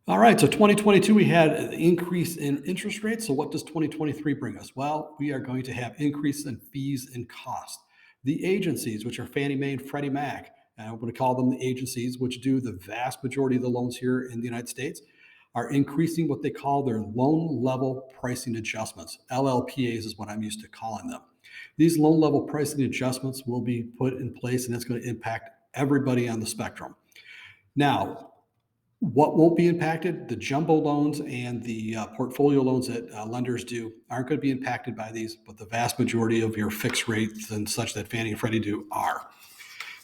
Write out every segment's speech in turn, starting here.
All right, so 2022, we had an increase in interest rates. So, what does 2023 bring us? Well, we are going to have increase in fees and cost. The agencies, which are Fannie Mae and Freddie Mac, and I'm going to call them the agencies, which do the vast majority of the loans here in the United States, are increasing what they call their loan level pricing adjustments. LLPAs is what I'm used to calling them. These loan level pricing adjustments will be put in place, and it's going to impact everybody on the spectrum. Now, what won't be impacted? The jumbo loans and the portfolio loans that lenders do aren't going to be impacted by these, but the vast majority of your fixed rates and such that Fannie and Freddie do are.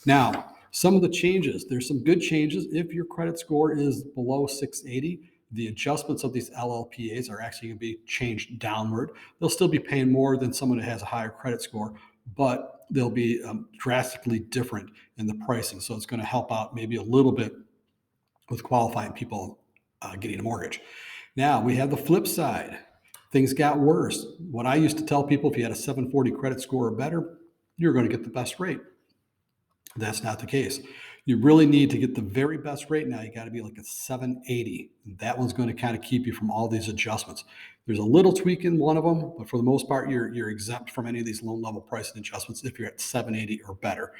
Now, some of the changes, there's some good changes. If your credit score is below 680, the adjustments of these LLPAs are actually going to be changed downward. They'll still be paying more than someone that has a higher credit score, but they'll be drastically different in the pricing. So it's going to help out maybe a little bit with qualifying people getting a mortgage. Now we have the flip side. Things got worse. What I used to tell people, if you had a 740 credit score or better, you're going to get the best rate. That's not the case. You really need to get the very best rate now. You got to be like a 780. That one's going to kind of keep you from all these adjustments. There's a little tweak in one of them, but for the most part, you're exempt from any of these loan level pricing adjustments if you're at 780 or better.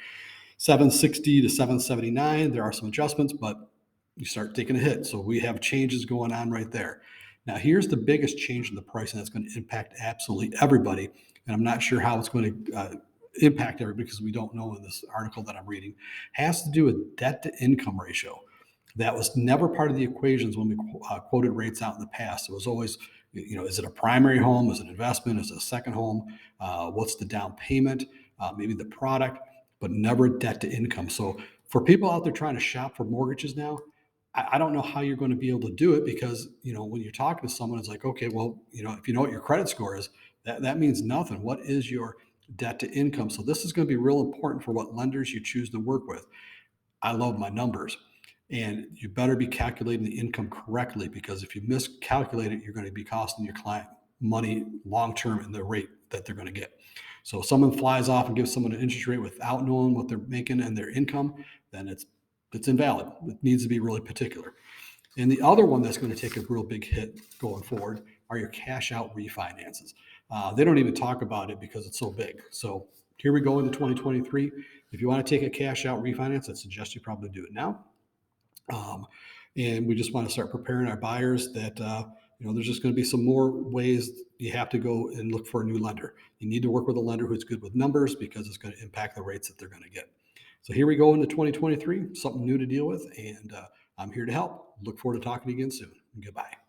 760 to 779, there are some adjustments, but you start taking a hit. So we have changes going on right there. Now, here's the biggest change in the pricing that's going to impact absolutely everybody. And I'm not sure how it's going to impact everybody because we don't know in this article that I'm reading. Has to do with debt to income ratio. That was never part of the equations when we quoted rates out in the past. It was always, is it a primary home? Is it an investment? Is it a second home? What's the down payment? Maybe the product, but never debt to income. So for people out there trying to shop for mortgages now, I don't know how you're going to be able to do it because, when you're talking to someone, it's like, okay, well, if you know what your credit score is, that means nothing. What is your debt to income? So this is going to be real important for what lenders you choose to work with. I love my numbers. And you better be calculating the income correctly because if you miscalculate it, you're going to be costing your client money long term in the rate that they're going to get. So if someone flies off and gives someone an interest rate without knowing what they're making and their income, then it's invalid. It needs to be really particular. And the other one that's going to take a real big hit going forward are your cash out refinances. They don't even talk about it because it's so big. So here we go into 2023. If you want to take a cash out refinance, I suggest you probably do it now. Um, and we just want to start preparing our buyers that, there's just going to be some more ways you have to go and look for a new lender. You need to work with a lender who's good with numbers because it's going to impact the rates that they're going to get. So here we go into 2023, something new to deal with, and I'm here to help. Look forward to talking to you again soon. Goodbye.